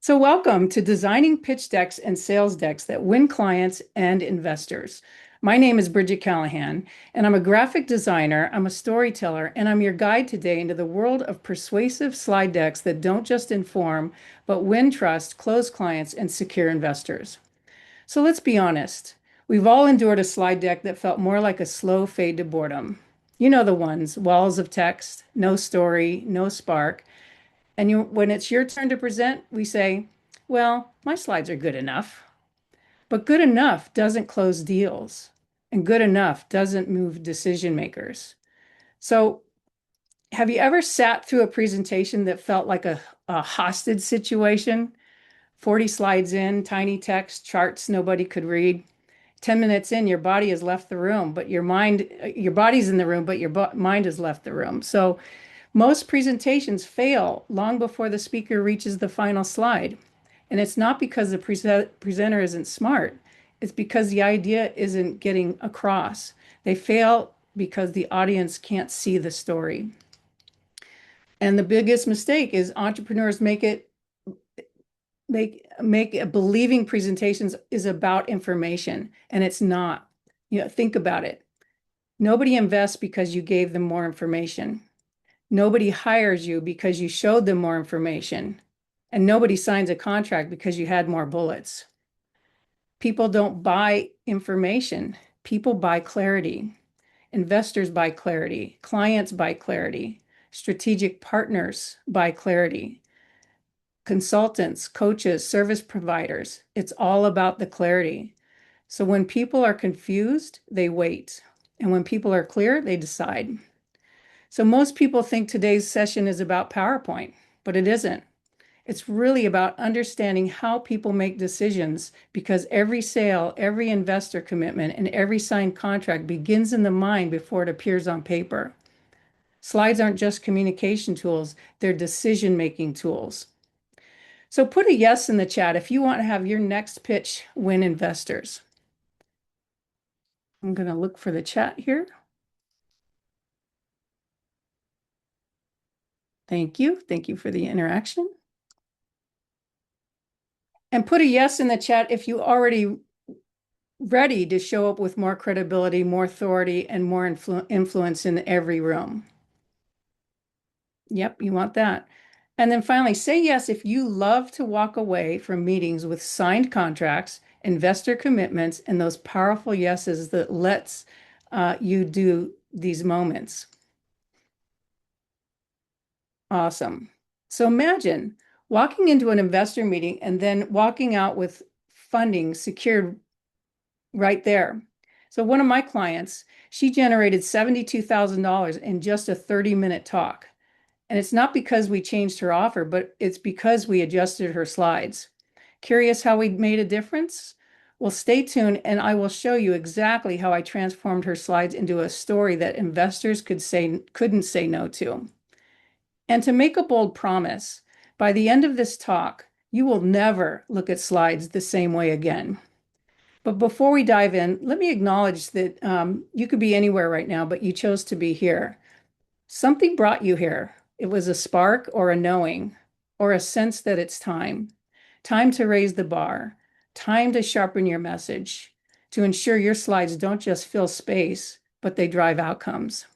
So, welcome to Designing Pitch Decks and Sales Decks that win clients and investors. My name is Bridget Callahan, and I'm a graphic designer, I'm a storyteller, and I'm your guide today into the world of persuasive slide decks that don't just inform, but win trust, close clients, and secure investors. So, let's be honest. We've all endured a slide deck that felt more like a slow fade to boredom. You know the ones, walls of text, no story, no spark. And when it's your turn to present, we say, well, my slides are good enough. But good enough doesn't close deals, and good enough doesn't move decision makers. So, have you ever sat through a presentation that felt like a hostage situation? 40 slides in, tiny text, charts nobody could read. 10 minutes in, your body has left the room, but your body's in the room, but your mind has left the room. So, most presentations fail long before the speaker reaches the final slide. And it's not because the presenter isn't smart, it's because the idea isn't getting across. They fail because the audience can't see the story. And the biggest mistake is entrepreneurs make believing presentations is about information, and it's not. Think about it. Nobody invests because you gave them more information. Nobody hires you because you showed them more information, and nobody signs a contract because you had more bullets. People don't buy information. People buy clarity. Investors buy clarity. Clients buy clarity. Strategic partners buy clarity. Consultants, coaches, service providers, it's all about the clarity. So when people are confused, they wait. And when people are clear, they decide. So most people think today's session is about PowerPoint, but it isn't. It's really about understanding how people make decisions because every sale, every investor commitment, and every signed contract begins in the mind before it appears on paper. Slides aren't just communication tools, they're decision-making tools. So put a yes in the chat if you want to have your next pitch win investors. I'm going to look for the chat here. Thank you. Thank you for the interaction. And put a yes in the chat if you already ready to show up with more credibility, more authority, and more influence in every room. Yep, you want that. And then finally, say yes if you love to walk away from meetings with signed contracts, investor commitments, and those powerful yeses that lets you do these moments. Awesome. So imagine walking into an investor meeting and then walking out with funding secured right there. So one of my clients, she generated $72,000 in just a 30-minute talk. And it's not because we changed her offer, but it's because we adjusted her slides. Curious how we made a difference? Well, stay tuned and I will show you exactly how I transformed her slides into a story that investors couldn't say no to. And to make a bold promise, by the end of this talk, you will never look at slides the same way again. But before we dive in, let me acknowledge that you could be anywhere right now, but you chose to be here. Something brought you here. It was a spark or a knowing or a sense that it's time. Time to raise the bar, time to sharpen your message, to ensure your slides don't just fill space, but they drive outcomes.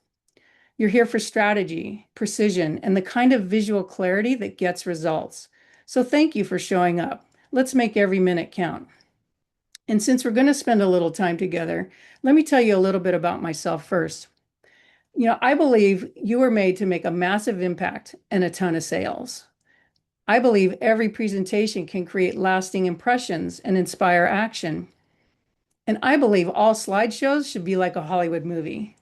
You're here for strategy, precision, and the kind of visual clarity that gets results. So thank you for showing up. Let's make every minute count. And since we're going to spend a little time together, let me tell you a little bit about myself first. I believe you were made to make a massive impact and a ton of sales. I believe every presentation can create lasting impressions and inspire action. And I believe all slideshows should be like a Hollywood movie.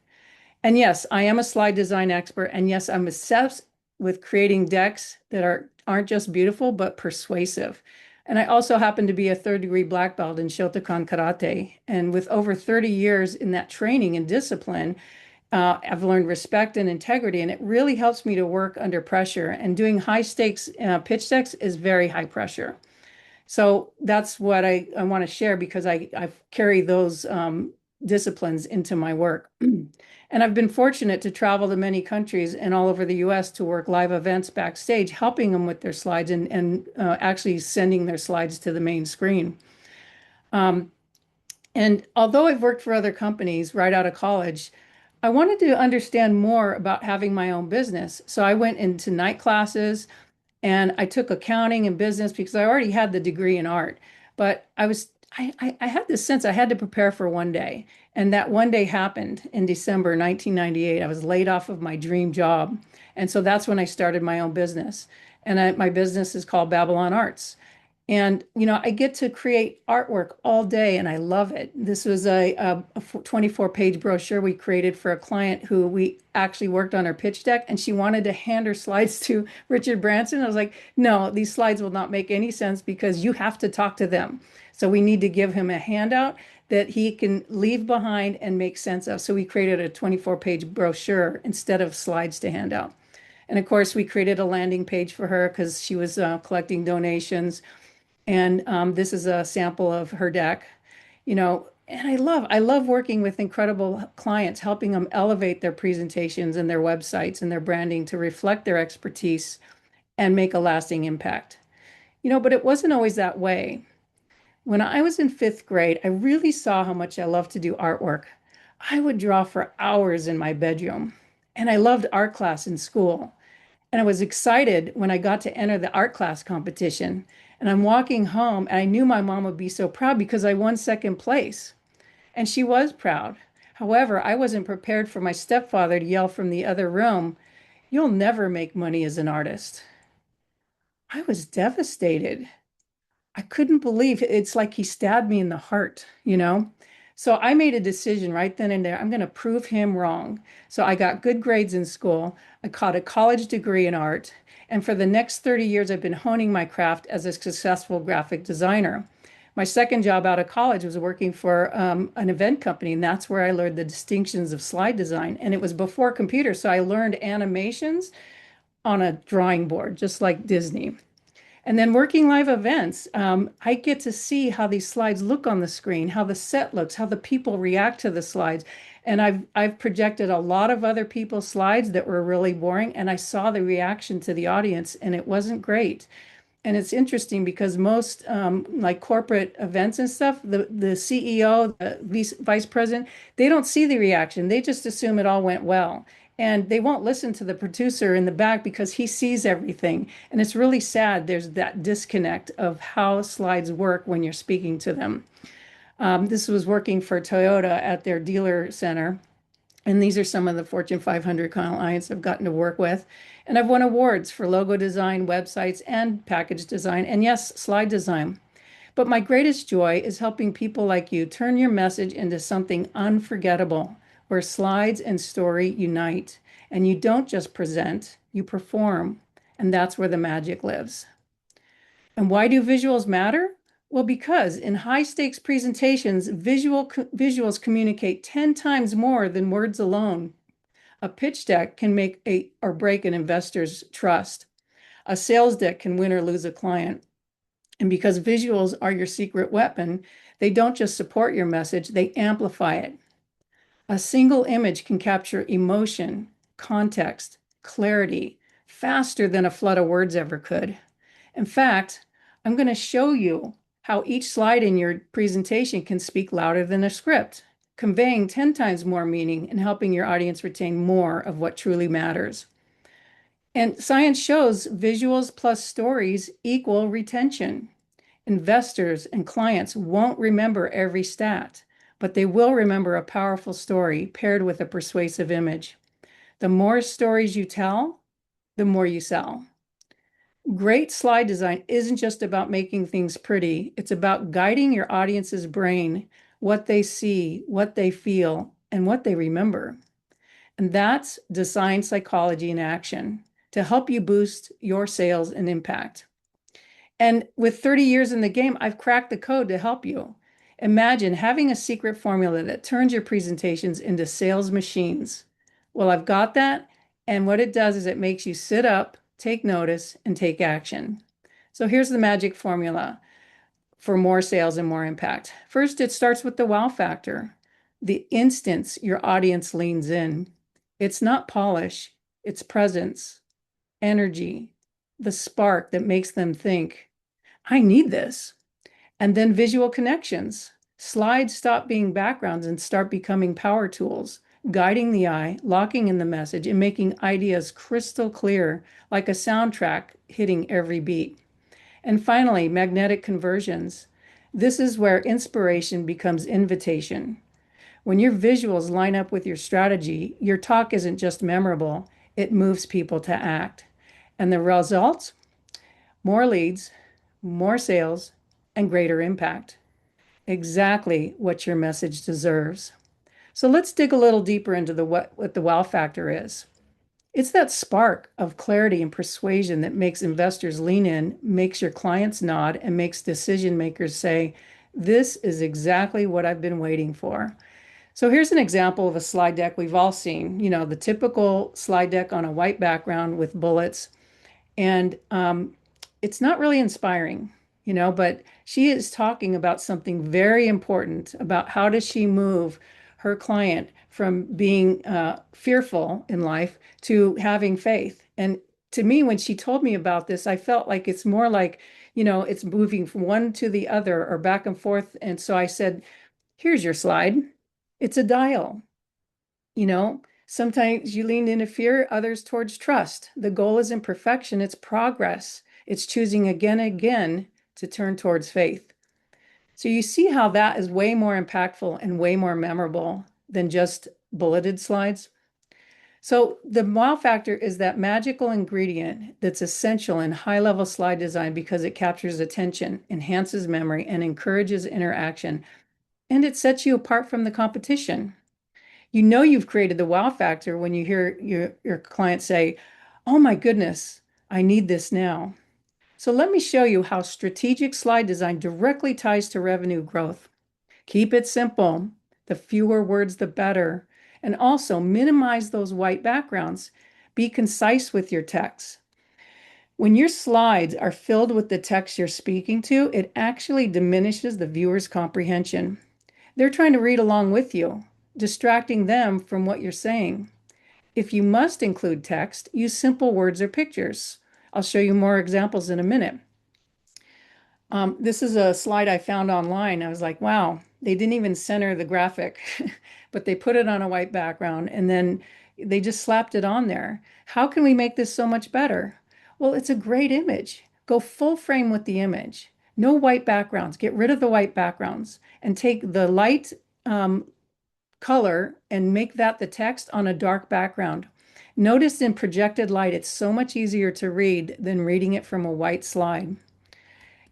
And yes, I am a slide design expert. And yes, I'm obsessed with creating decks that aren't just beautiful, but persuasive. And I also happen to be a third-degree black belt in Shotokan Karate. And with over 30 years in that training and discipline, I've learned respect and integrity, and it really helps me to work under pressure. And doing high stakes pitch decks is very high pressure. So that's what I want to share because I carry those disciplines into my work. And I've been fortunate to travel to many countries and all over the US to work live events backstage, helping them with their slides and actually sending their slides to the main screen. Um, and although I've worked for other companies right out of college, I wanted to understand more about having my own business. So I went into night classes and I took accounting and business because I already had the degree in art. But I had this sense I had to prepare for one day. And that one day happened in December 1998. I was laid off of my dream job. And so that's when I started my own business. And my business is called Babylon Arts. And, I get to create artwork all day and I love it. This was a 24-page brochure we created for a client who we actually worked on her pitch deck, and she wanted to hand her slides to Richard Branson. I was like, no, these slides will not make any sense because you have to talk to them. So we need to give him a handout that he can leave behind and make sense of. So we created a 24-page brochure instead of slides to hand out. And of course, we created a landing page for her because she was collecting donations. And this is a sample of her deck, and I love working with incredible clients, helping them elevate their presentations and their websites and their branding to reflect their expertise and make a lasting impact. But it wasn't always that way. When I was in fifth grade, I really saw how much I loved to do artwork. I would draw for hours in my bedroom, and I loved art class in school. And I was excited when I got to enter the art class competition. And I'm walking home, and I knew my mom would be so proud because I won second place. And she was proud. However, I wasn't prepared for my stepfather to yell from the other room, "You'll never make money as an artist." I was devastated. I couldn't believe it's like he stabbed me in the heart. So I made a decision right then and there. I'm going to prove him wrong. So I got good grades in school. I caught a college degree in art. And for the next 30 years, I've been honing my craft as a successful graphic designer. My second job out of college was working for an event company, and that's where I learned the distinctions of slide design. And it was before computers, so I learned animations on a drawing board, just like Disney. And then working live events, I get to see how these slides look on the screen, how the set looks, how the people react to the slides. And I've projected a lot of other people's slides that were really boring, and I saw the reaction to the audience, and it wasn't great. And it's interesting because most like corporate events and stuff, the CEO, the vice president, they don't see the reaction. They just assume it all went well. And they won't listen to the producer in the back because he sees everything. And it's really sad. There's that disconnect of how slides work when you're speaking to them. This was working for Toyota at their dealer center. And these are some of the Fortune 500 clients I've gotten to work with. And I've won awards for logo design, websites, and package design, and yes, slide design. But my greatest joy is helping people like you turn your message into something unforgettable, where slides and story unite. And you don't just present, you perform. And that's where the magic lives. And why do visuals matter? Well, because in high stakes presentations, visuals communicate 10 times more than words alone. A pitch deck can make or break an investor's trust. A sales deck can win or lose a client. And because visuals are your secret weapon, they don't just support your message, they amplify it. A single image can capture emotion, context, clarity faster than a flood of words ever could. In fact, I'm going to show you how each slide in your presentation can speak louder than a script, conveying 10 times more meaning and helping your audience retain more of what truly matters. And science shows visuals plus stories equal retention. Investors and clients won't remember every stat, but they will remember a powerful story paired with a persuasive image. The more stories you tell, the more you sell. Great slide design isn't just about making things pretty. It's about guiding your audience's brain, what they see, what they feel, and what they remember. And that's design psychology in action to help you boost your sales and impact. And with 30 years in the game, I've cracked the code to help you. Imagine having a secret formula that turns your presentations into sales machines. Well, I've got that. And what it does is it makes you sit up, take notice, and take action. So here's the magic formula for more sales and more impact. First, it starts with the wow factor. the instance your audience leans in. It's not polish, it's presence, energy, the spark that makes them think, I need this. And then visual connections. Slides stop being backgrounds and start becoming power tools, guiding the eye, locking in the message, and making ideas crystal clear, like a soundtrack hitting every beat. And finally, magnetic conversions. This is where inspiration becomes invitation. When your visuals line up with your strategy, your talk isn't just memorable, it moves people to act. And the results? More leads, more sales, and greater impact. Exactly what your message deserves. So let's dig a little deeper into what the wow factor is. It's that spark of clarity and persuasion that makes investors lean in, makes your clients nod, and makes decision makers say, this is exactly what I've been waiting for. So here's an example of a slide deck we've all seen, the typical slide deck on a white background with bullets. And it's not really inspiring, but she is talking about something very important about how does she move her client from being fearful in life to having faith. And to me, when she told me about this, I felt like it's more like, it's moving from one to the other or back and forth. And so I said, here's your slide. It's a dial. Sometimes you lean into fear, others towards trust. The goal isn't perfection, it's progress. It's choosing again and again to turn towards faith. So you see how that is way more impactful and way more memorable than just bulleted slides. So the wow factor is that magical ingredient that's essential in high-level slide design because it captures attention, enhances memory, and encourages interaction. And it sets you apart from the competition. You've created the wow factor when you hear your client say, oh my goodness, I need this now. So let me show you how strategic slide design directly ties to revenue growth. Keep it simple. The fewer words, the better. And also minimize those white backgrounds. Be concise with your text. When your slides are filled with the text you're speaking to, it actually diminishes the viewer's comprehension. They're trying to read along with you, distracting them from what you're saying. If you must include text, use simple words or pictures. I'll show you more examples in a minute. This is a slide I found online. I was like, wow, they didn't even center the graphic, but they put it on a white background and then they just slapped it on there. How can we make this so much better? Well, it's a great image. Go full frame with the image. No white backgrounds. Get rid of the white backgrounds and take the light color and make that the text on a dark background. Notice in projected light, it's so much easier to read than reading it from a white slide.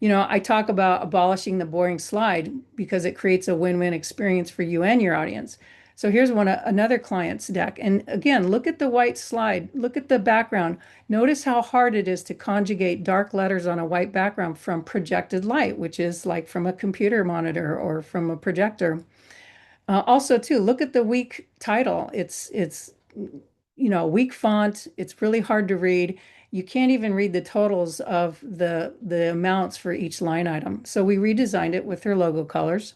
I talk about abolishing the boring slide because it creates a win-win experience for you and your audience. So here's another client's deck. And again, look at the white slide. Look at the background. Notice how hard it is to conjugate dark letters on a white background from projected light, which is like from a computer monitor or from a projector. Also, too, look at the weak title. It's weak font. It's really hard to read. You can't even read the totals of the amounts for each line item. So we redesigned it with her logo colors.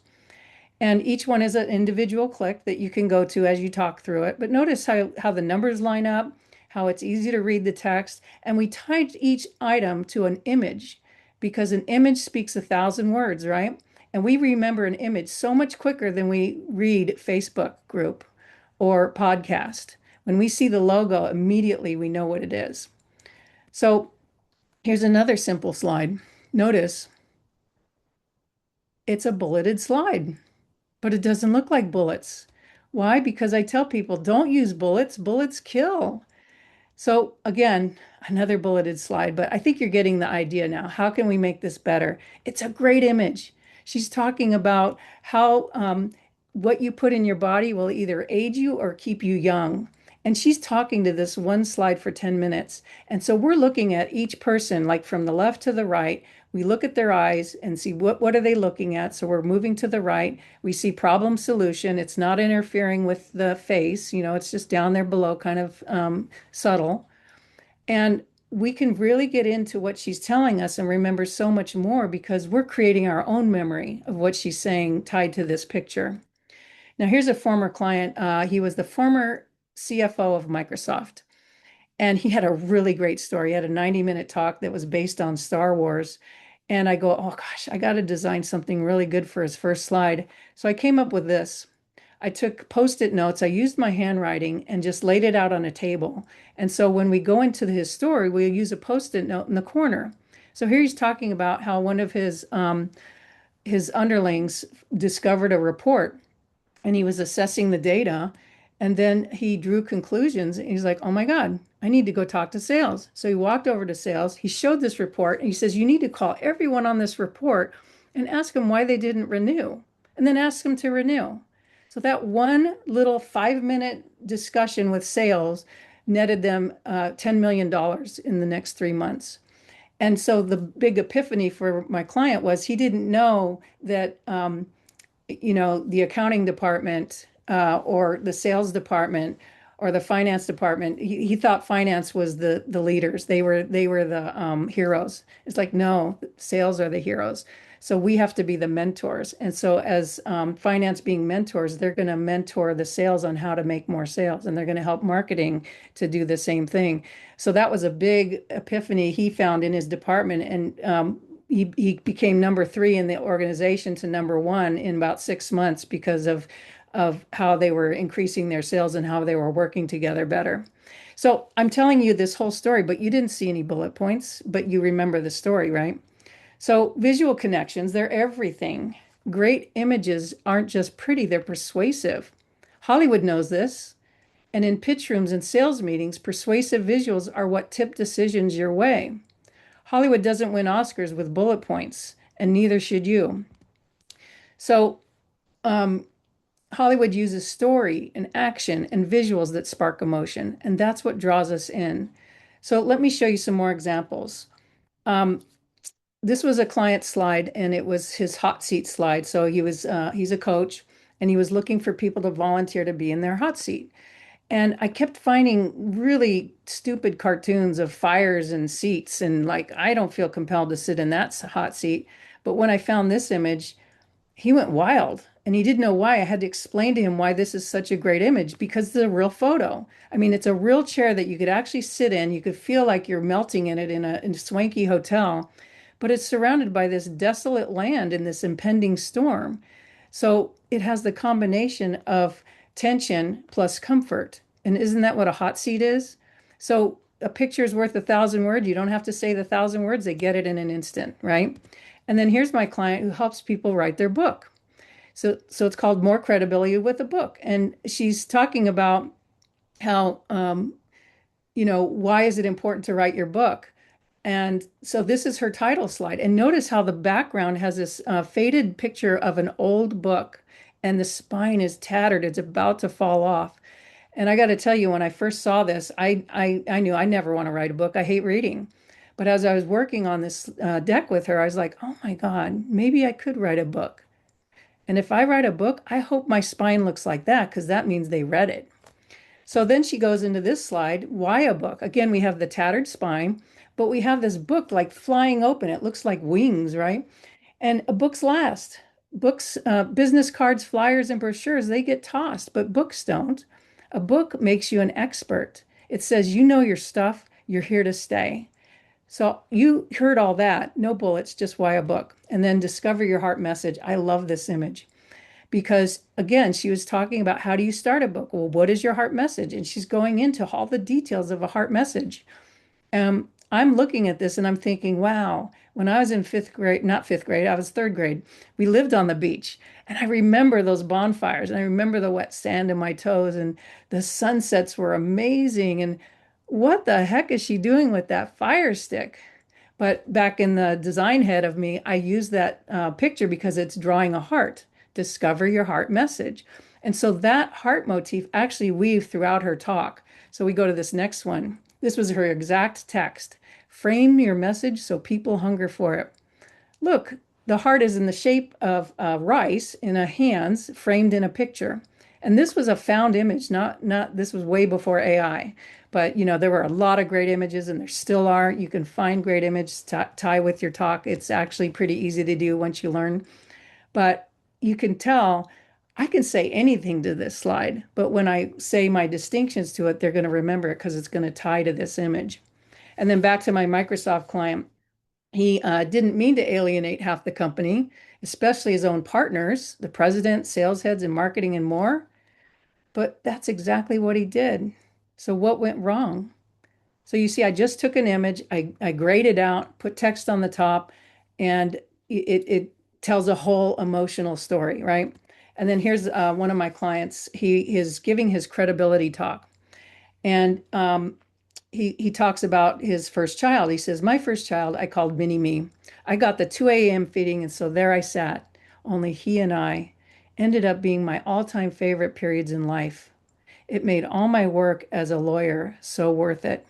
And each one is an individual click that you can go to as you talk through it. But notice how the numbers line up, how it's easy to read the text. And we tied each item to an image because an image speaks 1,000 words, right? And we remember an image so much quicker than we read Facebook group or podcast. When we see the logo, immediately we know what it is. So here's another simple slide. Notice it's a bulleted slide, but it doesn't look like bullets. Why? Because I tell people don't use bullets. Bullets kill. So again, another bulleted slide, but I think you're getting the idea now. How can we make this better? It's a great image. She's talking about how what you put in your body will either age you or keep you young. And she's talking to this one slide for 10 minutes. And so we're looking at each person, like from the left to the right. We look at their eyes and see what are they looking at. So we're moving to the right. We see problem solution. It's not interfering with the face. It's just down there below, kind of subtle. And we can really get into what she's telling us and remember so much more because we're creating our own memory of what she's saying tied to this picture. Now, here's a former client. He was the former CFO of Microsoft. And he had a really great story. He had a 90-minute talk that was based on Star Wars. And I go, oh gosh, I got to design something really good for his first slide. So I came up with this. I took post-it notes, I used my handwriting and just laid it out on a table. And so when we go into his story, we'll use a post-it note in the corner. So here he's talking about how one of his underlings discovered a report and he was assessing the data. And then he drew conclusions. And he's like, oh my God, I need to go talk to sales. So he walked over to sales. He showed this report and he says, you need to call everyone on this report and ask them why they didn't renew, and then ask them to renew. So that one little 5-minute discussion with sales netted them $10 million in the next 3 months. And so the big epiphany for my client was he didn't know that the accounting department or the sales department or the finance department, he thought finance was the leaders. They were the heroes. It's like, no, sales are the heroes. So we have to be the mentors. And so as finance being mentors, they're going to mentor the sales on how to make more sales, and they're going to help marketing to do the same thing. So that was a big epiphany he found in his department. And he became number 3 in the organization to number 1 in about 6 months because of how they were increasing their sales and how they were working together better. So I'm telling you this whole story, but you didn't see any bullet points, but you remember the story, right? So visual connections, they're everything. Great images aren't just pretty, they're persuasive. Hollywood knows this. And in pitch rooms and sales meetings, persuasive visuals are what tip decisions your way. Hollywood doesn't win Oscars with bullet points, and neither should you. So, Hollywood uses story and action and visuals that spark emotion, and that's what draws us in. So, let me show you some more examples. Um, this was a client slide, and it was his hot seat slide. So he's a coach, and he was looking for people to volunteer to be in their hot seat. And I kept finding really stupid cartoons of fires and seats. And like, I don't feel compelled to sit in that hot seat. But when I found this image, he went wild and he didn't know why. I had to explain to him why this is such a great image because it's a real photo. I mean, it's a real chair that you could actually sit in. You could feel like you're melting in it in a swanky hotel, but it's surrounded by this desolate land in this impending storm. So it has the combination of tension plus comfort. And isn't that what a hot seat is? So a picture is worth 1,000 words. You don't have to say the 1,000 words, they get it in an instant, right? And then here's my client who helps people write their book. So it's called More Credibility with a Book. And she's talking about how, why is it important to write your book? And so this is her title slide. And notice how the background has this faded picture of an old book, and the spine is tattered. It's about to fall off. And I got to tell you, when I first saw this, I knew I never want to write a book. I hate reading. But as I was working on this deck with her, I was like, oh my God, maybe I could write a book. And if I write a book, I hope my spine looks like that because that means they read it. So then she goes into this slide, why a book? Again, we have the tattered spine, but we have this book like flying open. It looks like wings, right? And books last. Books, business cards, flyers, and brochures, they get tossed, but books don't. A book makes you an expert. It says, you know your stuff, you're here to stay. So you heard all that, no bullets, just why a book. And then discover your heart message. I love this image because again, she was talking about how do you start a book? Well, what is your heart message? And she's going into all the details of a heart message. I'm looking at this and I'm thinking, wow, when I was in 5th grade, not 5th grade, I was 3rd grade, we lived on the beach. And I remember those bonfires and I remember the wet sand in my toes and the sunsets were amazing. And what the heck is she doing with that fire stick? But back in the design head of me, I use that picture because it's drawing a heart. Discover your heart message. And so that heart motif actually weaved throughout her talk. So we go to this next one. This was her exact text. Frame your message so people hunger for it. Look, the heart is in the shape of rice in a hands framed in a picture. And this was a found image, not this was way before AI. But there were a lot of great images and there still are. You can find great images to tie with your talk. It's actually pretty easy to do once you learn. But you can tell I can say anything to this slide, but when I say my distinctions to it, they're going to remember it because it's going to tie to this image. And then back to my Microsoft client, he didn't mean to alienate half the company, especially his own partners, the president, sales heads, and marketing and more. But that's exactly what he did. So what went wrong? So you see, I just took an image, I graded out, put text on the top, and it tells a whole emotional story, right? And then here's one of my clients. He is giving his credibility talk, and he talks about his first child. He says, "My first child, I called Mini Me. I got the 2 a.m. feeding, and so there I sat. Only he and I ended up being my all-time favorite periods in life. It made all my work as a lawyer so worth it."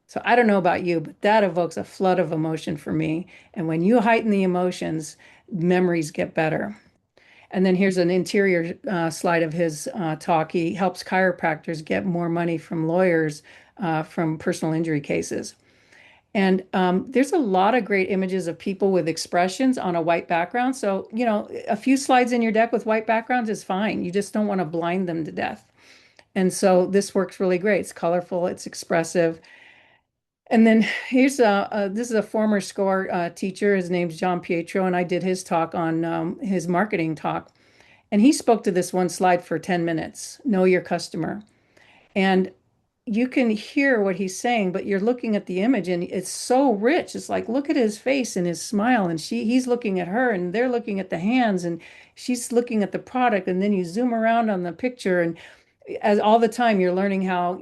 So I don't know about you, but that evokes a flood of emotion for me. And when you heighten the emotions, memories get better. And then here's an interior slide of his talk. He helps chiropractors get more money from lawyers from personal injury cases. And there's a lot of great images of people with expressions on a white background. So, a few slides in your deck with white backgrounds is fine. You just don't want to blind them to death. And so this works really great. It's colorful, it's expressive. And then here's this is a former SCORE teacher. His name's John Pietro, and I did his talk on his marketing talk. And he spoke to this one slide for 10 minutes, know your customer. And you can hear what he's saying, but you're looking at the image and it's so rich. It's like, look at his face and his smile, and he's looking at her, and they're looking at the hands, and she's looking at the product. And then you zoom around on the picture, and as all the time you're learning how,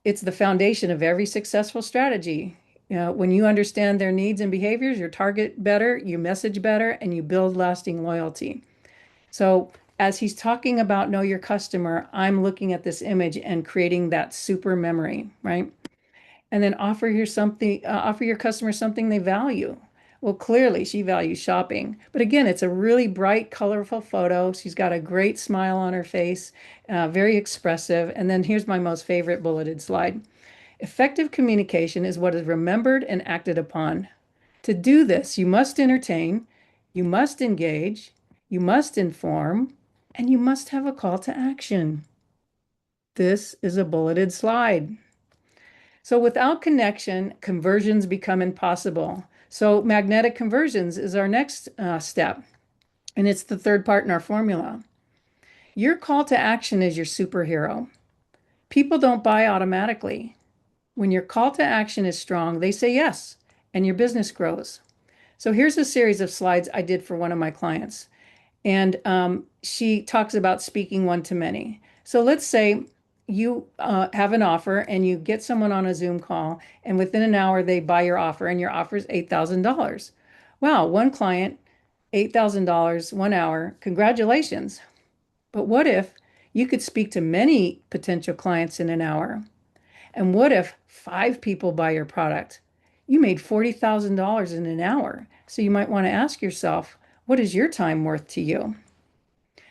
it's the foundation of every successful strategy. When you understand their needs and behaviors, you target better, you message better, and you build lasting loyalty. So as he's talking about know your customer, I'm looking at this image and creating that super memory, right? And then offer your customer something they value. Well, clearly she values shopping, but again, it's a really bright, colorful photo. She's got a great smile on her face, very expressive. And then here's my most favorite bulleted slide. Effective communication is what is remembered and acted upon. To do this, you must entertain, you must engage, you must inform, and you must have a call to action. This is a bulleted slide. So without connection, conversions become impossible. So magnetic conversions is our next step, and it's the third part in our formula. Your call to action is your superhero. People don't buy automatically. When your call to action is strong, they say yes, and your business grows. So here's a series of slides I did for one of my clients. And she talks about speaking one to many. So let's say you have an offer and you get someone on a Zoom call, and within an hour they buy your offer, and your offer is $8,000. Wow, one client, $8,000, 1 hour. Congratulations. But what if you could speak to many potential clients in an hour? And what if 5 people buy your product? You made $40,000 in an hour. So you might want to ask yourself, what is your time worth to you?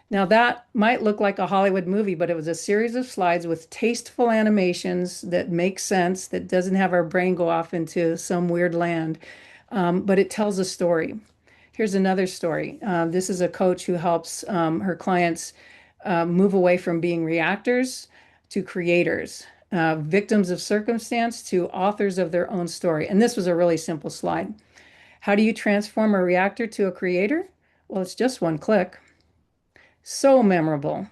Now, that might look like a Hollywood movie, but it was a series of slides with tasteful animations that make sense, that doesn't have our brain go off into some weird land, but it tells a story. Here's another story. This is a coach who helps her clients move away from being reactors to creators, victims of circumstance to authors of their own story. And this was a really simple slide. How do you transform a reactor to a creator? Well, it's just one click. So memorable,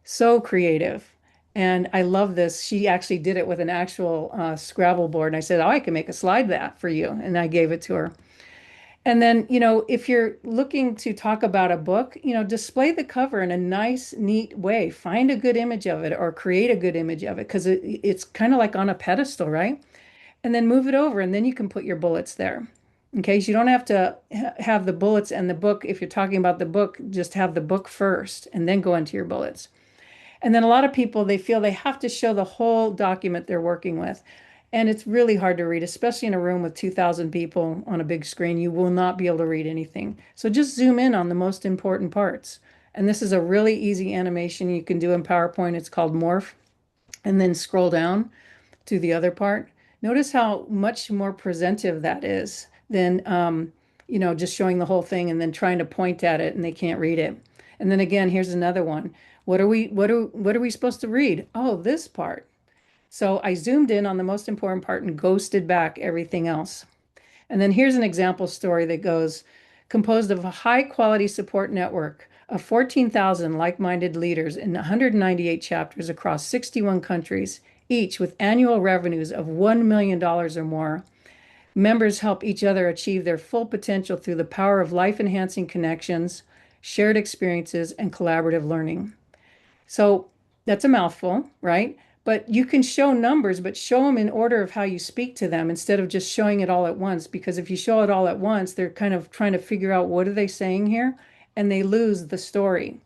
so creative. And I love this. She actually did it with an actual Scrabble board. And I said, oh, I can make a slide that for you. And I gave it to her. And then, if you're looking to talk about a book, display the cover in a nice, neat way. Find a good image of it or create a good image of it because it's kind of like on a pedestal, right? And then move it over, and then you can put your bullets there. Okay, so you don't have to have the bullets and the book. If you're talking about the book, just have the book first and then go into your bullets. And then a lot of people, they feel they have to show the whole document they're working with. And it's really hard to read, especially in a room with 2,000 people on a big screen. You will not be able to read anything. So just zoom in on the most important parts. And this is a really easy animation you can do in PowerPoint. It's called Morph. And then scroll down to the other part. Notice how much more presentive that is than just showing the whole thing and then trying to point at it and they can't read it. And then again, here's another one. What are we supposed to read? Oh, this part. So I zoomed in on the most important part and ghosted back everything else. And then here's an example story that goes, composed of a high quality support network of 14,000 like-minded leaders in 198 chapters across 61 countries, each with annual revenues of $1 million or more. Members help each other achieve their full potential through the power of life-enhancing connections, shared experiences, and collaborative learning. So that's a mouthful, right? But you can show numbers, but show them in order of how you speak to them instead of just showing it all at once. Because if you show it all at once, they're kind of trying to figure out what are they saying here, and they lose the story.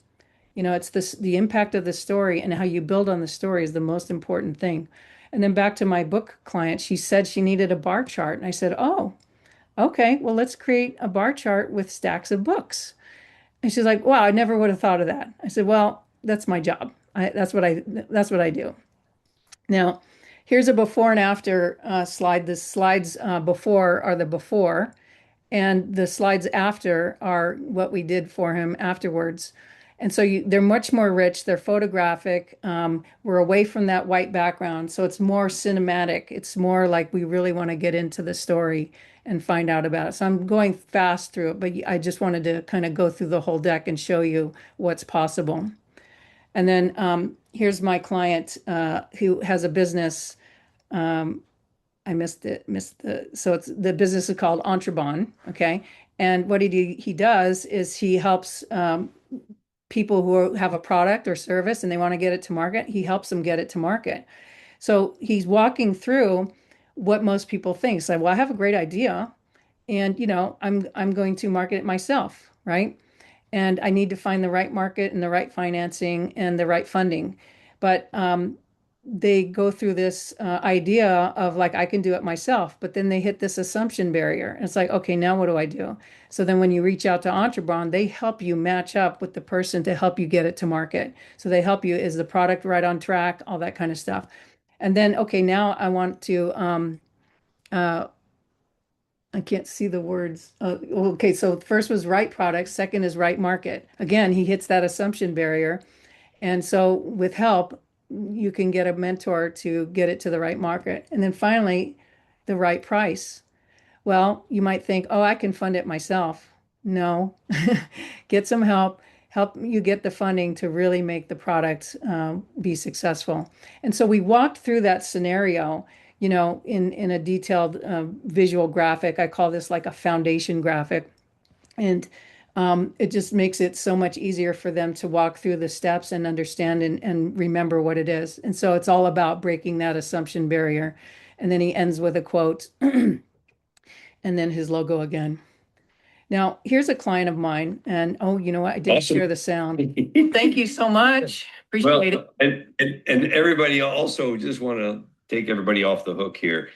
It's the impact of the story and how you build on the story is the most important thing. And then back to my book client, she said she needed a bar chart. And I said, oh, okay, well, let's create a bar chart with stacks of books. And she's like, wow, I never would have thought of that. I said, well, that's my job. That's what I do. Now, here's a before and after slide. The slides before are the before, and the slides after are what we did for him afterwards. And so they're much more rich. They're photographic. We're away from that white background, so it's more cinematic. It's more like we really want to get into the story and find out about it. So I'm going fast through it, but I just wanted to kind of go through the whole deck and show you what's possible. And then here's my client who has a business. Um, I missed so it's the business is called Entrebon. Okay. And what he does is he helps people who have a product or service and they want to get it to market. He helps them get it to market. So he's walking through what most people think. So, well, I have a great idea, and I'm going to market it myself, right? And I need to find the right market and the right financing and the right funding. But they go through this idea of like, I can do it myself, but then they hit this assumption barrier. And it's like, okay, now what do I do? So then when you reach out to Entrebron, they help you match up with the person to help you get it to market. So they help you, is the product right on track, all that kind of stuff. And then, okay, now I want to uh, I can't see the words. Okay, so first was right product, second is right market. Again, he hits that assumption barrier. And so with help, you can get a mentor to get it to the right market. And then finally, the right price. Well, you might think, oh, I can fund it myself. No, get some help you get the funding to really make the product be successful. And so we walked through that scenario, in a detailed visual graphic. I call this like a foundation graphic. And it just makes it so much easier for them to walk through the steps and understand and remember what it is. And so it's all about breaking that assumption barrier. And then he ends with a quote and then his logo again. Now, here's a client of mine, and oh, you know what? I didn't Awesome. share the sound. Thank you so much. Well, Appreciate it. and everybody also just want to take everybody off the hook here.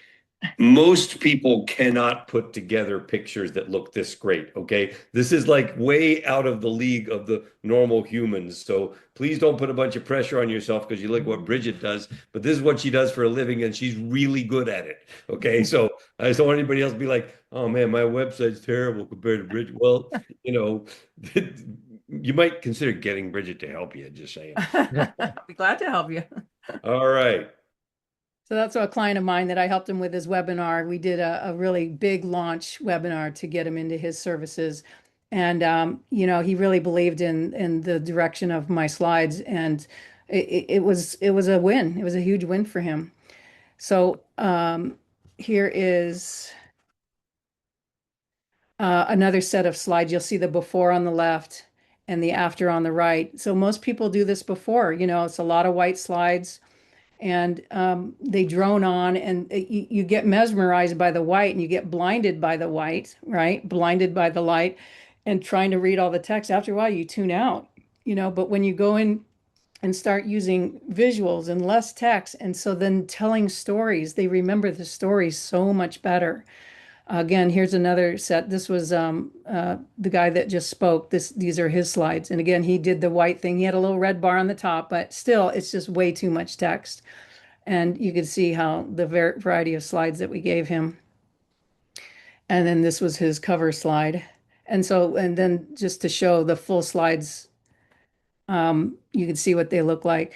Most people cannot put together pictures that look this great, okay? This is like way out of the league of the normal humans. So please don't put a bunch of pressure on yourself because you look what Bridget does, but this is what she does for a living and she's really good at it. Okay. So I just don't want anybody else to be like, oh man, my website's terrible compared to Bridget. Well, you know, you might consider getting Bridget to help you, just saying. I'll be glad to help you. All right. So that's a client of mine that I helped him with his webinar. We did a really big launch webinar to get him into his services. And he really believed in the direction of my slides, and it was a win. It was a huge win for him. So here is another set of slides. You'll see the before on the left and the after on the right. So most people do this before, it's a lot of white slides, and they drone on, and you get mesmerized by the white and you get blinded by the white, right? Blinded by the light and trying to read all the text. After a while, you tune out, but when you go in and start using visuals and less text, and so then telling stories, they remember the stories so much better. Again, here's another set. This was the guy that just spoke. These are his slides. And again, he did the white thing. He had a little red bar on the top, but still, it's just way too much text. And you can see how the variety of slides that we gave him. And then this was his cover slide. And then just to show the full slides You can see what they look like.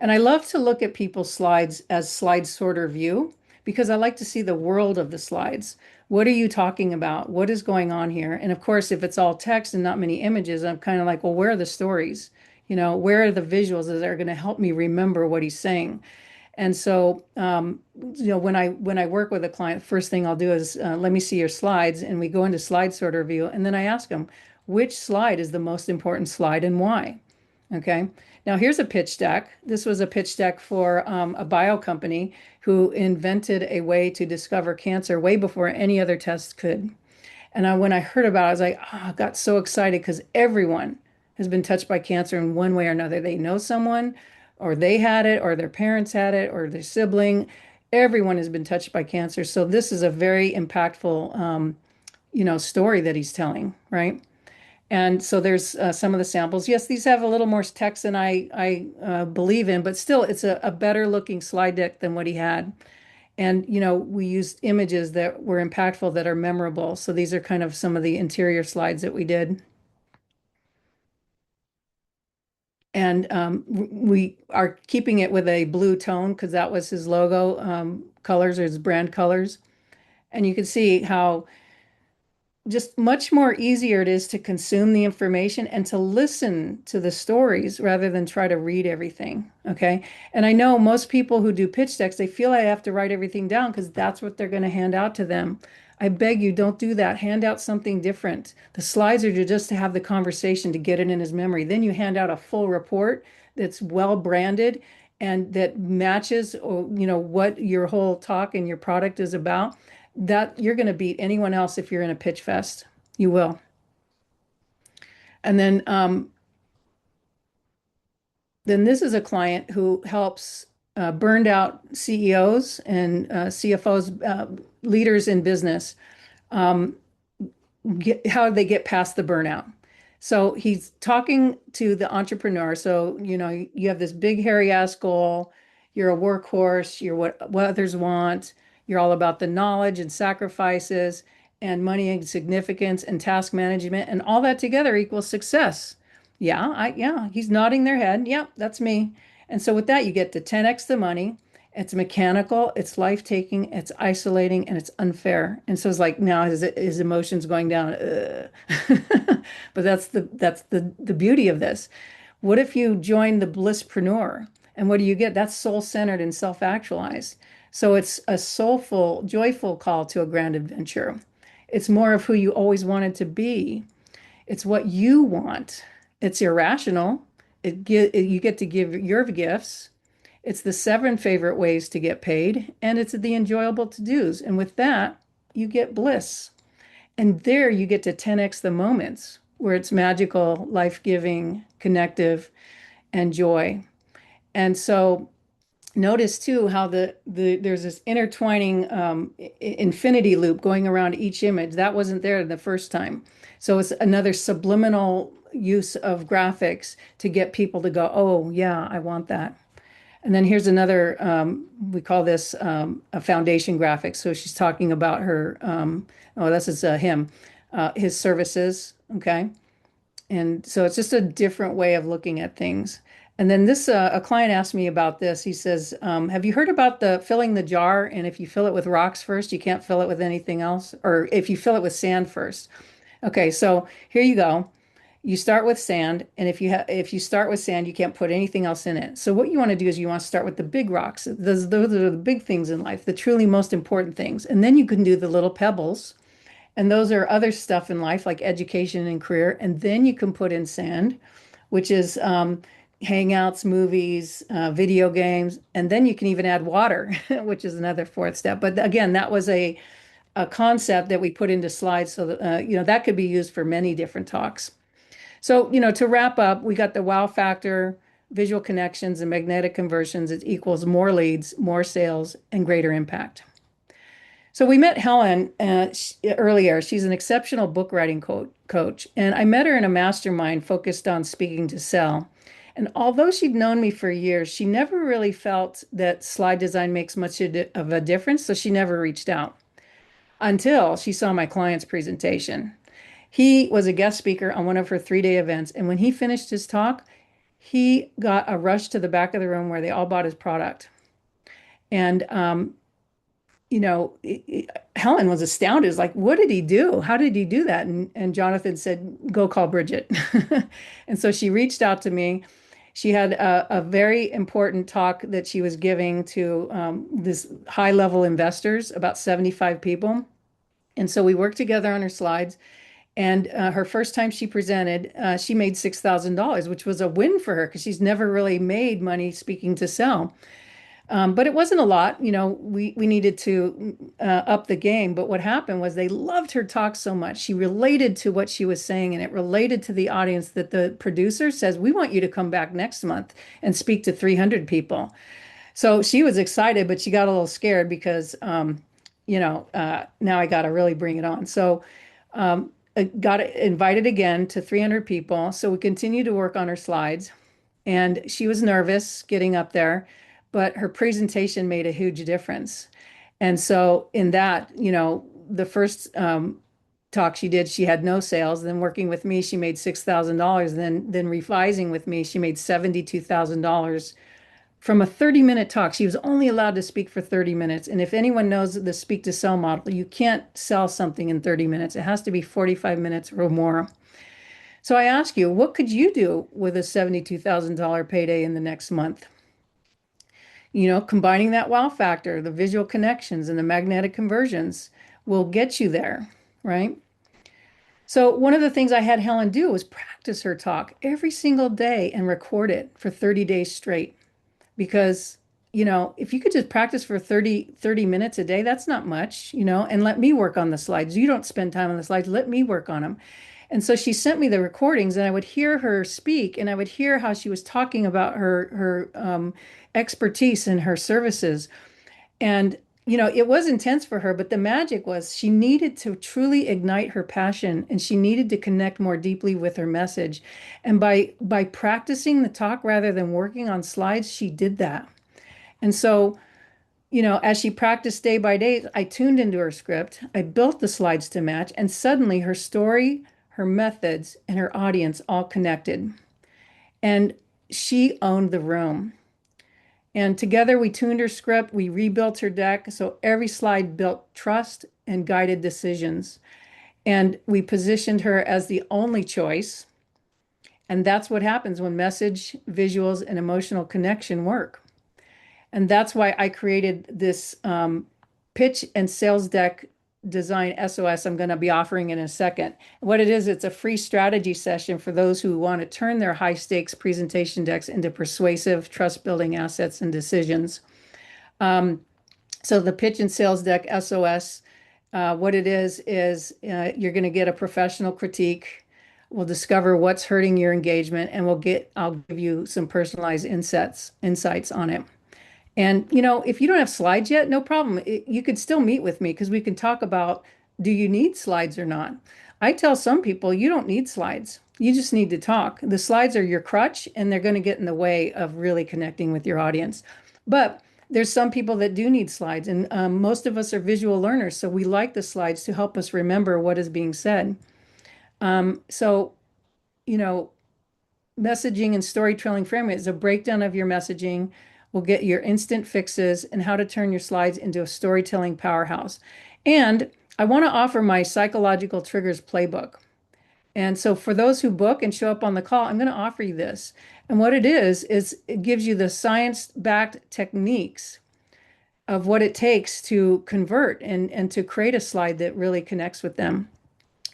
And I love to look at people's slides as slide sorter view because I like to see the world of the slides. What are you talking about? What is going on here? And of course, if it's all text and not many images, I'm kind of like, well, where are the stories? Where are the visuals that are going to help me remember what he's saying? And so, when I work with a client, first thing I'll do is let me see your slides, and we go into slide sorter view, and then I ask them, which slide is the most important slide and why? Okay. Now here's a pitch deck. This was a pitch deck for a bio company who invented a way to discover cancer way before any other test could. And when I heard about it, I was like, oh, I got so excited because everyone has been touched by cancer in one way or another. They know someone, or they had it, or their parents had it, or their sibling. Everyone has been touched by cancer. So this is a very impactful, story that he's telling, right? And so there's some of the samples. Yes, these have a little more text than I believe in, but still, it's a better looking slide deck than what he had. And, we used images that were impactful, that are memorable. So these are kind of some of the interior slides that we did. And we are keeping it with a blue tone because that was his logo colors or his brand colors. And you can see how just much more easier it is to consume the information and to listen to the stories rather than try to read everything. Okay. And I know most people who do pitch decks, they feel I have to write everything down because that's what they're going to hand out to them. I beg you, don't do that. Hand out something different. The slides are just to have the conversation to get it in his memory. Then you hand out a full report that's well branded and that matches or what your whole talk and your product is about, that you're going to beat anyone else if you're in a pitch fest. You will. And then this is a client who helps burned out CEOs and CFOs, leaders in business, um, how they get past the burnout. So he's talking to the entrepreneur. So, you have this big, hairy ass goal. You're a workhorse. You're what others want. You're all about the knowledge and sacrifices and money and significance and task management, and all that together equals success. Yeah, he's nodding their head. Yeah, that's me. And so with that, you get to 10x the money. It's mechanical, it's life-taking, it's isolating, and it's unfair. And so it's like now his emotions going down. But that's the beauty of this. What if you join the Blisspreneur? And what do you get? That's soul-centered and self-actualized. So it's a soulful, joyful call to a grand adventure. It's more of who you always wanted to be. It's what you want. It's irrational. You get to give your gifts. It's the 7 favorite ways to get paid, and it's the enjoyable to-dos. And with that, you get bliss. And there you get to 10x the moments where it's magical, life-giving, connective, and joy. And so notice too how there's this intertwining infinity loop going around each image. That wasn't there the first time. So it's another subliminal use of graphics to get people to go, oh, yeah, I want that. And then here's another, we call this a foundation graphic. So she's talking about her, this is him, his services. Okay. And so it's just a different way of looking at things. And then this, a client asked me about this. He says, have you heard about the filling the jar? And if you fill it with rocks first, you can't fill it with anything else. Or if you fill it with sand first. Okay, so here you go. You start with sand, and if you start with sand, you can't put anything else in it. So what you want to do is you want to start with the big rocks. Those are the big things in life, the truly most important things. And then you can do the little pebbles, and those are other stuff in life like education and career. And then you can put in sand, which is hangouts, movies, video games, and then you can even add water, which is another fourth step. But again, that was a concept that we put into slides so that that could be used for many different talks. So, to wrap up, we got the wow factor, visual connections, and magnetic conversions. It equals more leads, more sales, and greater impact. So we met Helen earlier. She's an exceptional book writing coach, and I met her in a mastermind focused on speaking to sell. And although she'd known me for years, she never really felt that slide design makes much of a difference, so she never reached out until she saw my client's presentation. He was a guest speaker on one of her 3-day events, and when he finished his talk, he got a rush to the back of the room where they all bought his product. And you know, Helen was astounded. It's like, what did he do? How did he do that? And Jonathan said, go call Bridget. And so she reached out to me. She had a very important talk that she was giving to this high level investors, about 75 people. And so we worked together on her slides. And her first time she presented, she made $6,000, which was a win for her because she's never really made money speaking to sell. But it wasn't a lot, you know, we needed to up the game. But what happened was they loved her talk so much. She related to what she was saying, and it related to the audience that the producer says, we want you to come back next month and speak to 300 people. So she was excited, but she got a little scared because, now I got to really bring it on. So got invited again to 300 people. So we continued to work on her slides, and she was nervous getting up there, but her presentation made a huge difference. And so in that, the first talk she did, she had no sales. Then working with me, she made $6,000. Then revising with me, she made $72,000 from a 30-minute talk. She was only allowed to speak for 30 minutes. And if anyone knows the speak to sell model, you can't sell something in 30 minutes. It has to be 45 minutes or more. So I ask you, what could you do with a $72,000 payday in the next month? Combining that wow factor, the visual connections and the magnetic conversions will get you there, right? So one of the things I had Helen do was practice her talk every single day and record it for 30 days straight. Because, if you could just practice for 30 minutes a day, that's not much, and let me work on the slides. You don't spend time on the slides, let me work on them. And so she sent me the recordings, and I would hear her speak, and I would hear how she was talking about her expertise and her services. And it was intense for her, but the magic was she needed to truly ignite her passion, and she needed to connect more deeply with her message. And by practicing the talk rather than working on slides, she did that. And so, as she practiced day by day, I tuned into her script, I built the slides to match, and suddenly her story, her methods, and her audience all connected. And she owned the room. And together we tuned her script, we rebuilt her deck. So every slide built trust and guided decisions. And we positioned her as the only choice. And that's what happens when message, visuals, and emotional connection work. And that's why I created this pitch and sales deck design SOS I'm going to be offering in a second. What it is, it's a free strategy session for those who want to turn their high stakes presentation decks into persuasive, trust building assets and decisions. So the pitch and sales deck SOS, what it is you're going to get a professional critique. We'll discover what's hurting your engagement, and I'll give you some personalized insights on it. And, if you don't have slides yet, no problem. You could still meet with me because we can talk about, do you need slides or not? I tell some people you don't need slides. You just need to talk. The slides are your crutch, and they're going to get in the way of really connecting with your audience. But there's some people that do need slides, and most of us are visual learners, so we like the slides to help us remember what is being said. So, messaging and storytelling framework is a breakdown of your messaging. We'll get your instant fixes and how to turn your slides into a storytelling powerhouse. And I want to offer my psychological triggers playbook. And so for those who book and show up on the call, I'm going to offer you this. And what it is it gives you the science-backed techniques of what it takes to convert and to create a slide that really connects with them.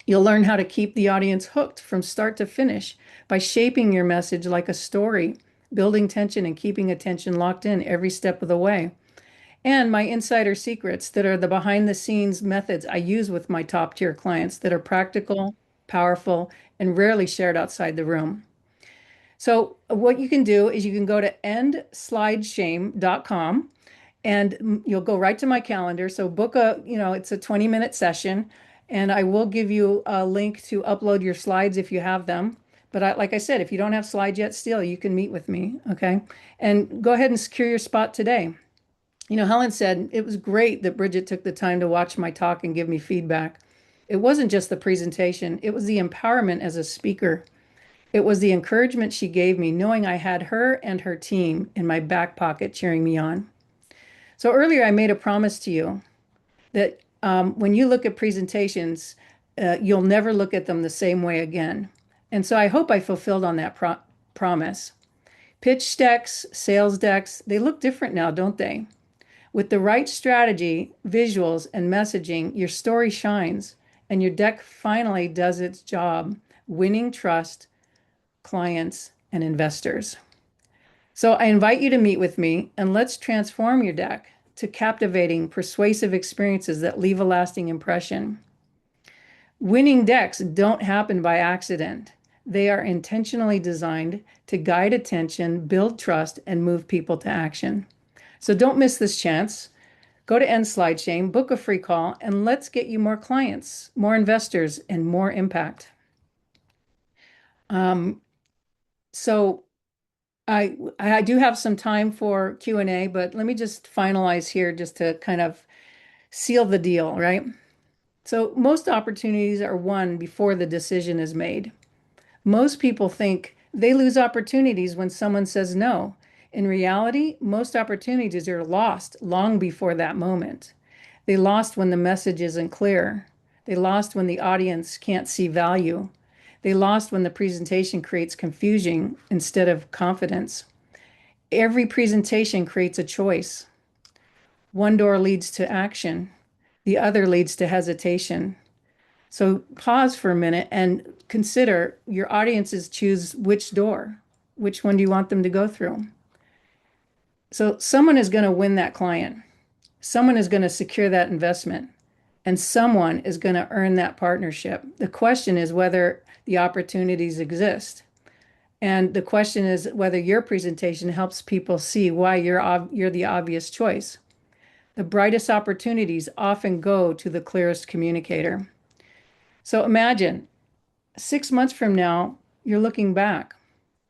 You'll learn how to keep the audience hooked from start to finish by shaping your message like a story, building tension and keeping attention locked in every step of the way. And my insider secrets that are the behind the scenes methods I use with my top tier clients that are practical, powerful, and rarely shared outside the room. So what you can do is you can go to endslideshame.com, and you'll go right to my calendar. So book it's a 20-minute session, and I will give you a link to upload your slides if you have them. But like I said, if you don't have slides yet, still, you can meet with me, okay? And go ahead and secure your spot today. Helen said it was great that Bridget took the time to watch my talk and give me feedback. It wasn't just the presentation, it was the empowerment as a speaker. It was the encouragement she gave me, knowing I had her and her team in my back pocket cheering me on. So earlier, I made a promise to you that when you look at presentations, you'll never look at them the same way again. And so I hope I fulfilled on that promise. Pitch decks, sales decks, they look different now, don't they? With the right strategy, visuals, and messaging, your story shines and your deck finally does its job, winning trust, clients, and investors. So I invite you to meet with me and let's transform your deck to captivating, persuasive experiences that leave a lasting impression. Winning decks don't happen by accident. They are intentionally designed to guide attention, build trust, and move people to action. So don't miss this chance. Go to End Slide Shame, book a free call, and let's get you more clients, more investors, and more impact. Um, so I do have some time for Q&A, but let me just finalize here just to kind of seal the deal, right? So most opportunities are won before the decision is made. Most people think they lose opportunities when someone says no. In reality, most opportunities are lost long before that moment. They lost when the message isn't clear. They lost when the audience can't see value. They lost when the presentation creates confusion instead of confidence. Every presentation creates a choice. One door leads to action, the other leads to hesitation. So pause for a minute and consider your audiences choose which door. Which one do you want them to go through? So someone is going to win that client. Someone is going to secure that investment, and someone is going to earn that partnership. The question is whether the opportunities exist. And the question is whether your presentation helps people see why you're the obvious choice. The brightest opportunities often go to the clearest communicator. So imagine 6 months from now, you're looking back.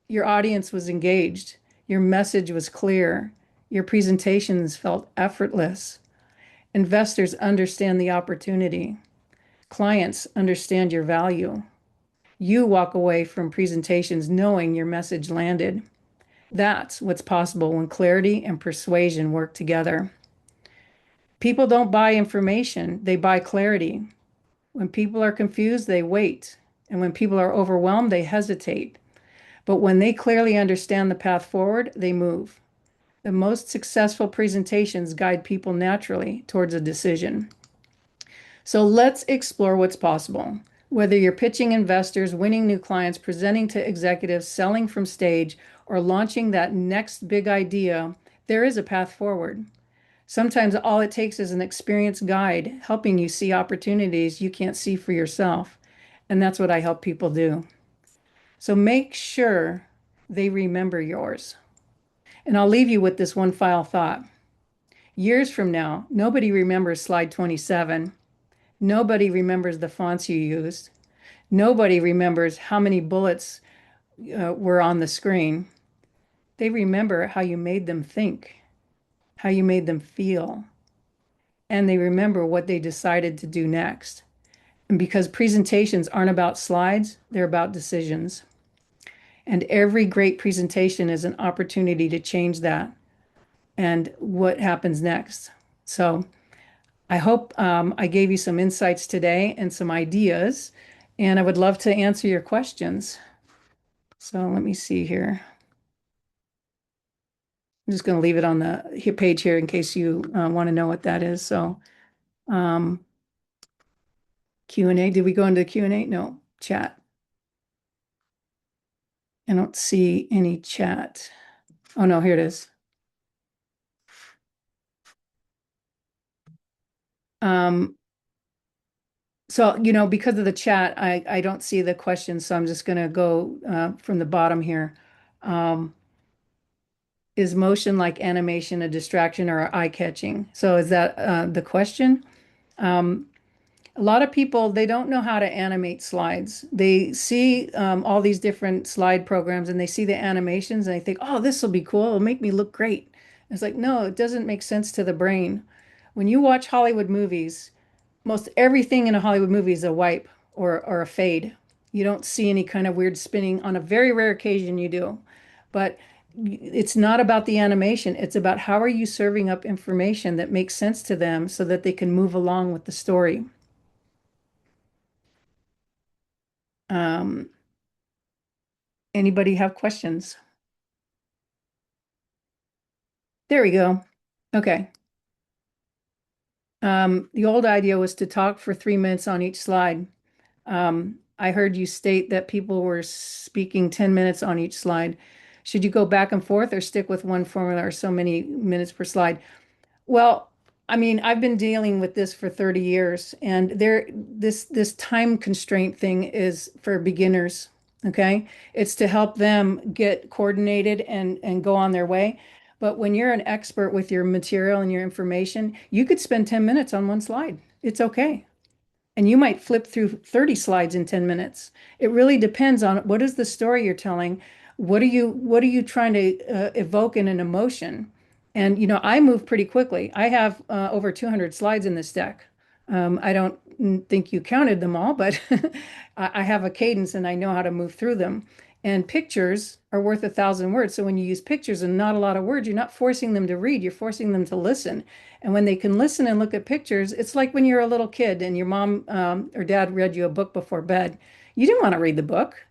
Your audience was engaged. Your message was clear. Your presentations felt effortless. Investors understand the opportunity. Clients understand your value. You walk away from presentations knowing your message landed. That's what's possible when clarity and persuasion work together. People don't buy information, they buy clarity. When people are confused, they wait. And when people are overwhelmed, they hesitate. But when they clearly understand the path forward, they move. The most successful presentations guide people naturally towards a decision. So let's explore what's possible. Whether you're pitching investors, winning new clients, presenting to executives, selling from stage, or launching that next big idea, there is a path forward. Sometimes all it takes is an experienced guide helping you see opportunities you can't see for yourself. And that's what I help people do. So make sure they remember yours. And I'll leave you with this one final thought. Years from now, nobody remembers slide 27. Nobody remembers the fonts you used. Nobody remembers how many bullets were on the screen. They remember how you made them think, how you made them feel, and they remember what they decided to do next. And because presentations aren't about slides, they're about decisions. And every great presentation is an opportunity to change that and what happens next. So I hope I gave you some insights today and some ideas, and I would love to answer your questions. So let me see here. I'm just going to leave it on the page here in case you want to know what that is. So um, Q&A, did we go into Q&A? No, chat. I don't see any chat. Oh no, here it is. So, because of the chat, I don't see the question, so I'm just going to go from the bottom here. Is motion like animation a distraction or eye-catching? So is that the question? Um, a lot of people, they don't know how to animate slides. They see all these different slide programs and they see the animations and they think, oh, this will be cool. It'll make me look great. It's like, no, it doesn't make sense to the brain. When you watch Hollywood movies, most everything in a Hollywood movie is a wipe or a fade. You don't see any kind of weird spinning. On a very rare occasion, you do. But it's not about the animation. It's about how are you serving up information that makes sense to them so that they can move along with the story. Um, Anybody have questions? There we go. Okay. The old idea was to talk for 3 minutes on each slide. I heard you state that people were speaking 10 minutes on each slide. Should you go back and forth or stick with one formula or so many minutes per slide? Well, I mean, I've been dealing with this for 30 years, and this time constraint thing is for beginners, okay? It's to help them get coordinated and go on their way. But when you're an expert with your material and your information, you could spend 10 minutes on one slide. It's okay. And you might flip through 30 slides in 10 minutes. It really depends on what is the story you're telling. What are you trying to evoke in an emotion? And I move pretty quickly. I have over 200 slides in this deck. I don't think you counted them all, but I have a cadence and I know how to move through them. And pictures are worth 1,000 words. So when you use pictures and not a lot of words, you're not forcing them to read, you're forcing them to listen. And when they can listen and look at pictures, it's like when you're a little kid and your mom or dad read you a book before bed. You didn't want to read the book,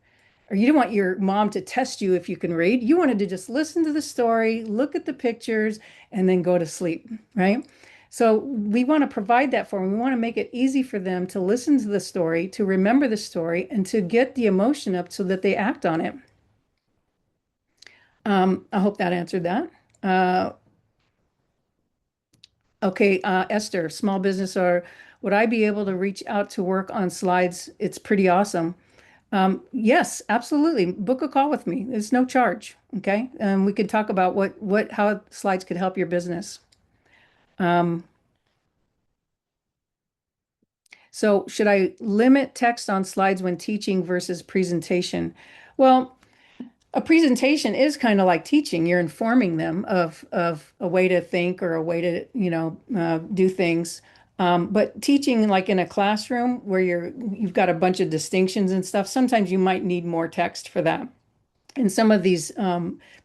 or you didn't want your mom to test you if you can read. You wanted to just listen to the story, look at the pictures, and then go to sleep, right? So we want to provide that for them. We want to make it easy for them to listen to the story, to remember the story, and to get the emotion up so that they act on it. I hope that answered that. Uh, okay, Esther, small business, or would I be able to reach out to work on slides? It's pretty awesome. Yes, absolutely. Book a call with me. It's no charge. Okay. We could talk about how slides could help your business. Um, so should I limit text on slides when teaching versus presentation? Well, a presentation is kind of like teaching. You're informing them of a way to think or a way to, do things. But teaching like in a classroom where you've got a bunch of distinctions and stuff, sometimes you might need more text for that. In some of these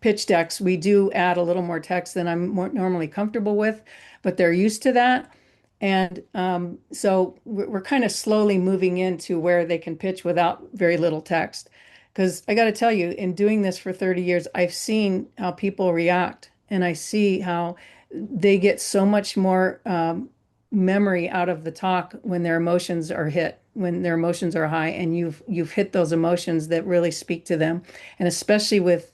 pitch decks, we do add a little more text than I'm more normally comfortable with, but they're used to that. And so we're kind of slowly moving into where they can pitch without very little text. Because I got to tell you, in doing this for 30 years, I've seen how people react and I see how they get so much more memory out of the talk when their emotions are hit, when their emotions are high, and you've hit those emotions that really speak to them. And especially with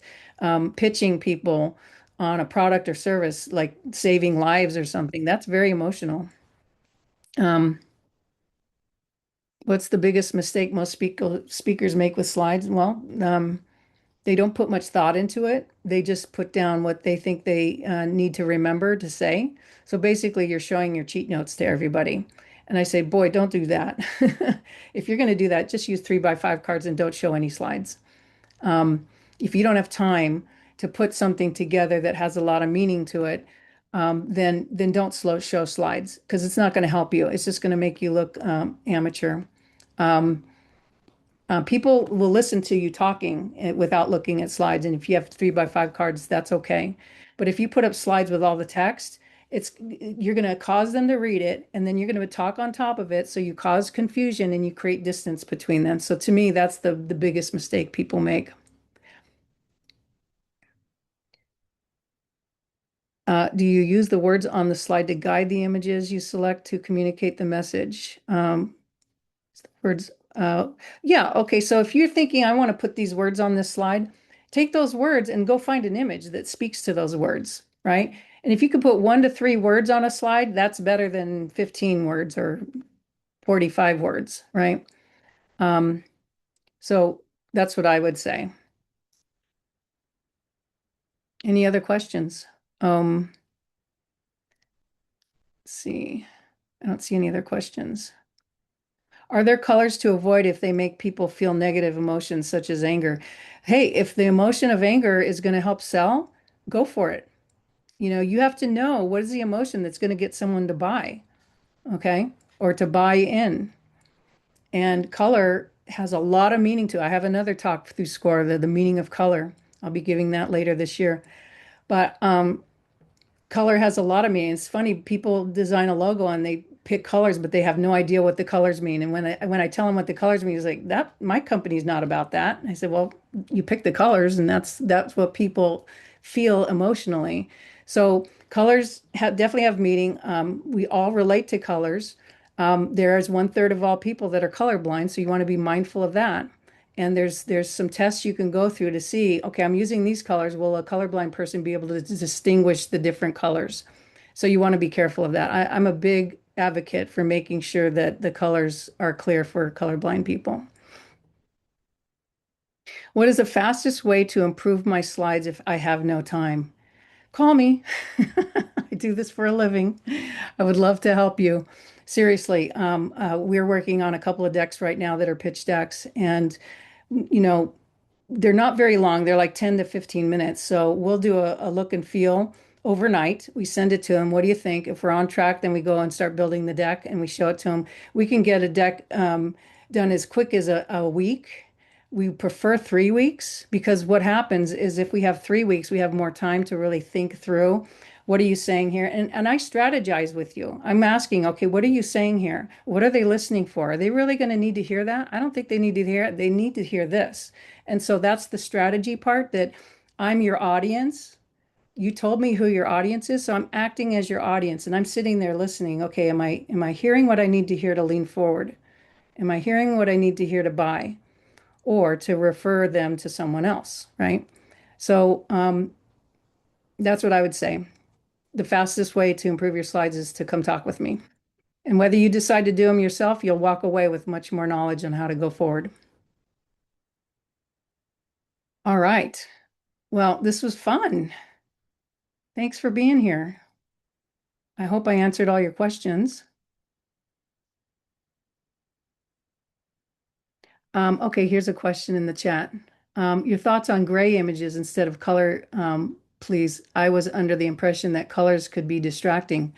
pitching people on a product or service like saving lives or something, that's very emotional. Um, what's the biggest mistake most speakers make with slides? Well, they don't put much thought into it. They just put down what they think they need to remember to say. So basically, you're showing your cheat notes to everybody. And I say, boy, don't do that. If you're going to do that, just use 3x5 cards and don't show any slides. Um, if you don't have time to put something together that has a lot of meaning to it, then don't show slides because it's not going to help you. It's just going to make you look amateur. Um, People will listen to you talking without looking at slides. And if you have 3x5 cards, that's okay. But if you put up slides with all the text, you're going to cause them to read it, and then you're going to talk on top of it. So you cause confusion and you create distance between them. So to me, that's the biggest mistake people make. Do you use the words on the slide to guide the images you select to communicate the message? Words. Yeah. Okay. So if you're thinking, I want to put these words on this slide, take those words and go find an image that speaks to those words, right? And if you could put 1 to 3 words on a slide, that's better than 15 words or 45 words, right? Um, so that's what I would say. Any other questions? Let's see. I don't see any other questions. Are there colors to avoid if they make people feel negative emotions such as anger? Hey, if the emotion of anger is going to help sell, go for it. You have to know what is the emotion that's going to get someone to buy, okay? Or to buy in. And color has a lot of meaning to it. I have another talk through SCORE, the meaning of color. I'll be giving that later this year. But color has a lot of meaning. It's funny, people design a logo and they pick colors, but they have no idea what the colors mean. And when I tell them what the colors mean, it's like, that my company's not about that. And I said, well, you pick the colors, and that's what people feel emotionally. So colors definitely have meaning. We all relate to colors. There is 1/3 of all people that are colorblind, so you want to be mindful of that. And there's some tests you can go through to see, okay, I'm using these colors. Will a colorblind person be able to distinguish the different colors? So you want to be careful of that. I'm a big advocate for making sure that the colors are clear for colorblind people. What is the fastest way to improve my slides if I have no time? Call me. I do this for a living. I would love to help you. Seriously, we're working on a couple of decks right now that are pitch decks, and you know, they're not very long. They're like 10 to 15 minutes. So we'll do a look and feel overnight. We send it to them. What do you think? If we're on track, then we go and start building the deck and we show it to them. We can get a deck done as quick as a week. We prefer 3 weeks, because what happens is if we have 3 weeks, we have more time to really think through. What are you saying here? And I strategize with you. I'm asking, okay, what are you saying here? What are they listening for? Are they really going to need to hear that? I don't think they need to hear it. They need to hear this. And so that's the strategy part, that I'm your audience. You told me who your audience is, so I'm acting as your audience and I'm sitting there listening. Okay, am I hearing what I need to hear to lean forward? Am I hearing what I need to hear to buy or to refer them to someone else, right? So that's what I would say. The fastest way to improve your slides is to come talk with me. And whether you decide to do them yourself, you'll walk away with much more knowledge on how to go forward. All right. Well, this was fun. Thanks for being here. I hope I answered all your questions. Okay, here's a question in the chat. Your thoughts on gray images instead of color, please. I was under the impression that colors could be distracting.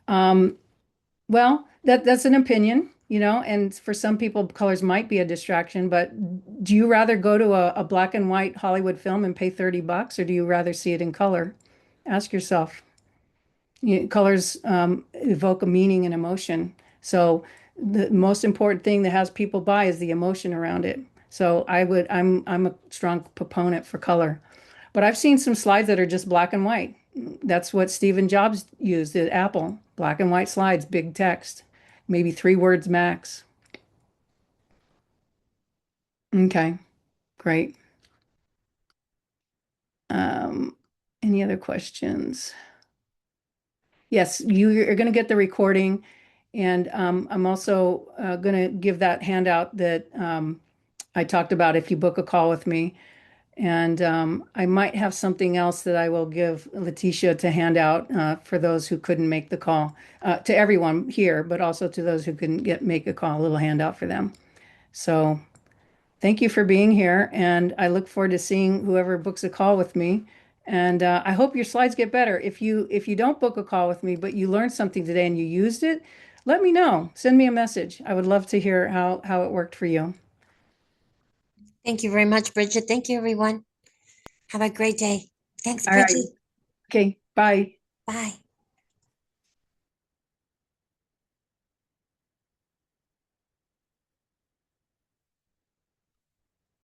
Um, well, that's an opinion, and for some people, colors might be a distraction, but do you rather go to a black and white Hollywood film and pay $30, or do you rather see it in color? Ask yourself. Colors evoke a meaning and emotion. So the most important thing that has people buy is the emotion around it. So I'm a strong proponent for color. But I've seen some slides that are just black and white. That's what Stephen Jobs used at Apple. Black and white slides, big text, maybe 3 words max. Okay, great. Um, any other questions? Yes, you're going to get the recording. And I'm also going to give that handout that I talked about if you book a call with me. And I might have something else that I will give Letitia to hand out for those who couldn't make the call, to everyone here, but also to those who couldn't make a call, a little handout for them. So thank you for being here, and I look forward to seeing whoever books a call with me. And I hope your slides get better. If you don't book a call with me, but you learned something today and you used it, let me know. Send me a message. I would love to hear how it worked for you. Thank you very much, Bridget. Thank you, everyone. Have a great day. Thanks, All right. Bridget. Okay. Bye. Bye.